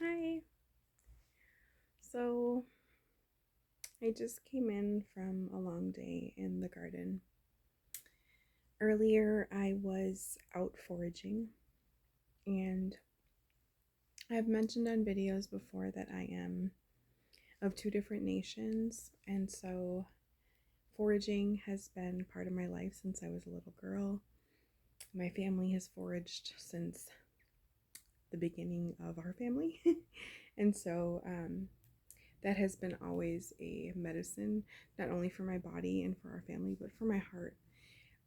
Hi. So I just came in from a long day in the garden. Earlier, I was out foraging, and I've mentioned on videos before that I am of two different nations, and so foraging has been part of my life since I was a little girl. My family has foraged since the beginning of our family, and so that has been always a medicine, not only for my body and for our family, but for my heart.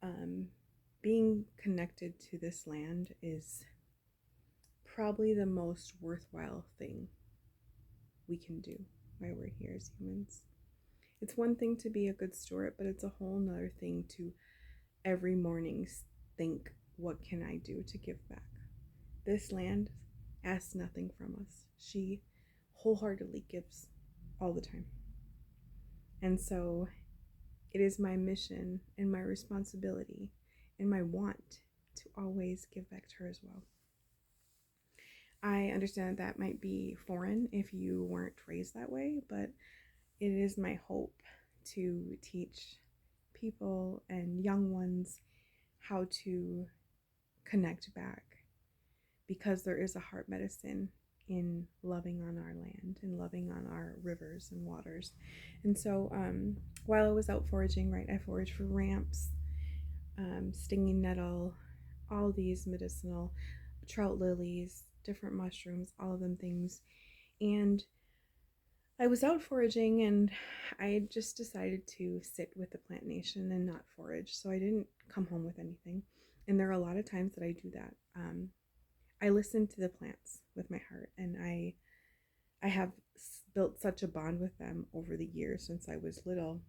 Um, Being connected to this land is probably the most worthwhile thing we can do while we're here as humans. It's one thing to be a good steward, but it's a whole nother thing to every morning think, what can I do to give back? This land asks nothing from us. She wholeheartedly gives all the time. And so it is my mission and my responsibility and my want to always give back to her as well. I understand that might be foreign if you weren't raised that way, but it is my hope to teach people and young ones how to connect back, because there is a heart medicine in loving on our land and loving on our rivers and waters. And so while I was out foraging, right, I foraged for ramps, stinging nettle, all these medicinal trout lilies, different mushrooms, all of them things. And I was out foraging and I just decided to sit with the plant nation and not forage. So I didn't come home with anything. And there are a lot of times that I do that. I listen to the plants with my heart, and I have built such a bond with them over the years since I was little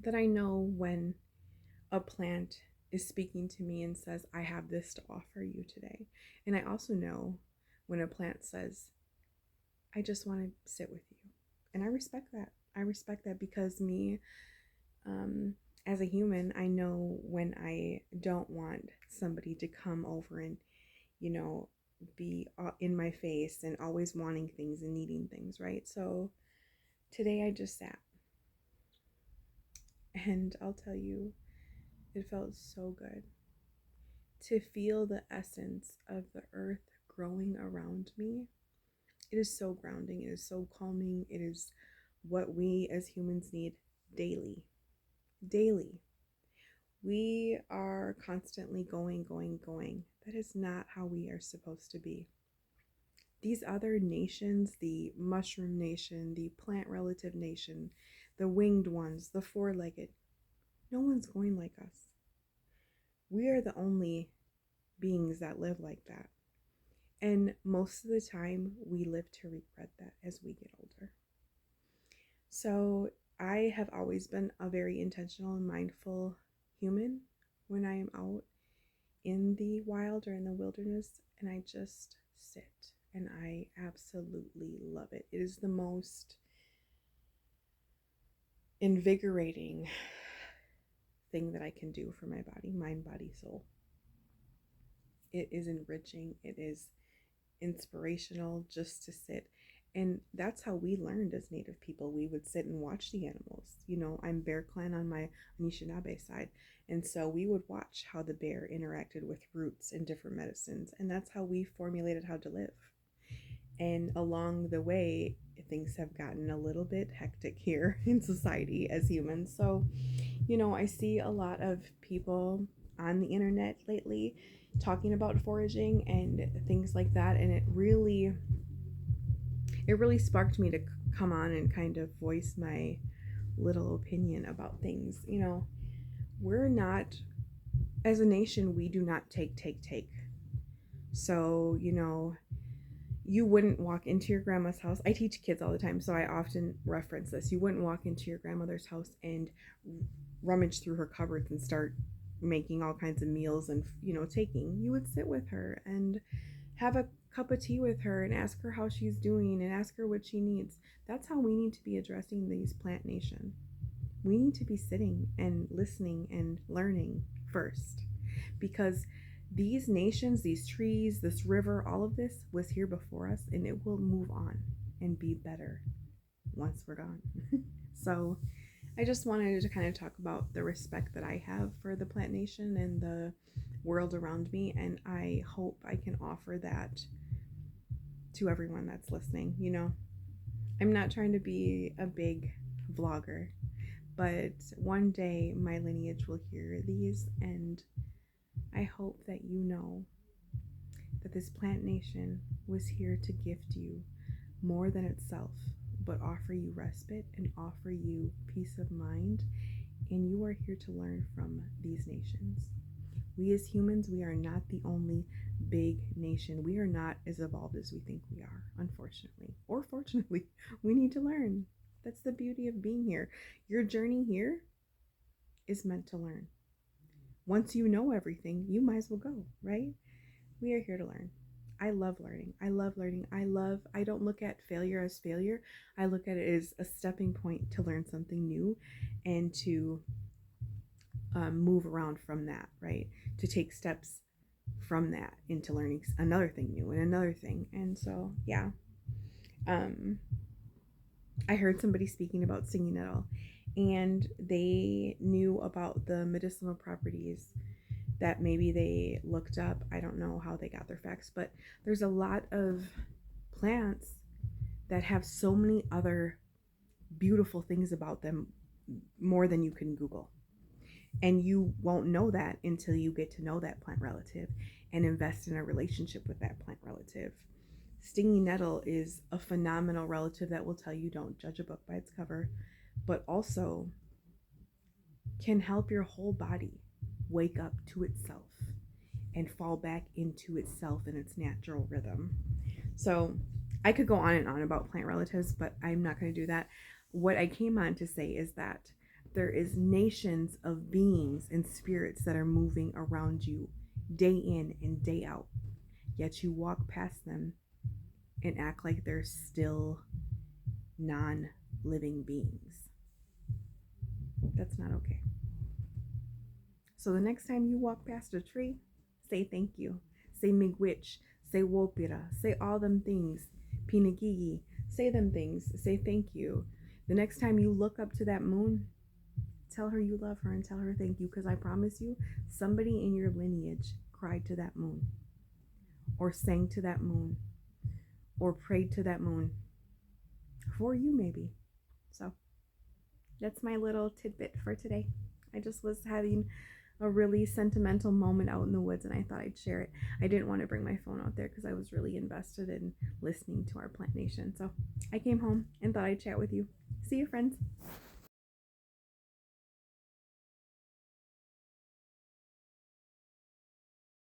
that I know when a plant is speaking to me and says, I have this to offer you today. And I also know when a plant says, I just want to sit with you. And I respect that. I respect that because me, as a human, I know when I don't want somebody to come over and, you know, be in my face and always wanting things and needing things, right? So today I just sat. And I'll tell you, it felt so good to feel the essence of the earth growing around me. It is so grounding, it is so calming, it is what we as humans need daily. Daily. We are constantly going, going, going. That is not how we are supposed to be. These other nations, the mushroom nation, the plant relative nation, the winged ones, the four legged, no one's going like us. We are the only beings that live like that. And most of the time, we live to regret that as we get older. So I have always been a very intentional and mindful human when I am out in the wild or in the wilderness, and I just sit, and I absolutely love it. It is the most invigorating thing that I can do for my body, mind, body, soul. It is enriching, it is inspirational just to sit. And that's how we learned as Native people. We would sit and watch the animals. You know, I'm Bear Clan on my Anishinaabe side. And so we would watch how the bear interacted with roots and different medicines. And that's how we formulated how to live. And along the way, things have gotten a little bit hectic here in society as humans. So, you know, I see a lot of people on the internet lately talking about foraging and things like that, and it really sparked me to come on and kind of voice my little opinion about things. You know, we're not, as a nation, we do not take. So, you know, you wouldn't walk into your grandma's house. I teach kids all the time, so I often reference this. You wouldn't walk into your grandmother's house and rummage through her cupboards and start making all kinds of meals and, you know, taking. You would sit with her and have a cup of tea with her and ask her how she's doing and ask her what she needs. That's how we need to be addressing these plant nation. We need to be sitting and listening and learning first, because these nations, these trees, this river, all of this was here before us, and it will move on and be better once we're gone. So I just wanted to kind of talk about the respect that I have for the plant nation and the world around me, and I hope I can offer that to everyone that's listening. You know, I'm not trying to be a big vlogger, but one day my lineage will hear these, and I hope that you know that this plant nation was here to gift you more than itself, but offer you respite and offer you peace of mind. And you are here to learn from these nations. We as humans, we are not the only big nation. We are not as evolved as we think we are, unfortunately. Or fortunately, we need to learn. That's the beauty of being here. Your journey here is meant to learn. Once you know everything, you might as well go, right? We are here to learn. I love learning. I love learning. I don't look at failure as failure. I look at it as a stepping point to learn something new and to move around from that, right? To take steps from that into learning another thing new and another thing. And so, yeah. I heard somebody speaking about stinging nettle, and they knew about the medicinal properties that maybe they looked up. I don't know how they got their facts, but there's a lot of plants that have so many other beautiful things about them, more than you can Google. And you won't know that until you get to know that plant relative and invest in a relationship with that plant relative. Stinging nettle is a phenomenal relative that will tell you don't judge a book by its cover, but also can help your whole body wake up to itself and fall back into itself and its natural rhythm. So I could go on and on about plant relatives, but I'm not going to do that. What I came on to say is that there is nations of beings and spirits that are moving around you day in and day out, yet you walk past them and act like they're still non-living beings. That's not okay. So the next time you walk past a tree, say thank you. Say miigwech. Say wopira. Say all them things. Pinagigi. Say them things. Say thank you. The next time you look up to that moon, tell her you love her and tell her thank you, because I promise you, somebody in your lineage cried to that moon, or sang to that moon, or prayed to that moon for you, maybe. So that's my little tidbit for today. I just was having a really sentimental moment out in the woods, and I thought I'd share it. I didn't want to bring my phone out there because I was really invested in listening to our plant nation. So I came home and thought I'd chat with you. See you, friends.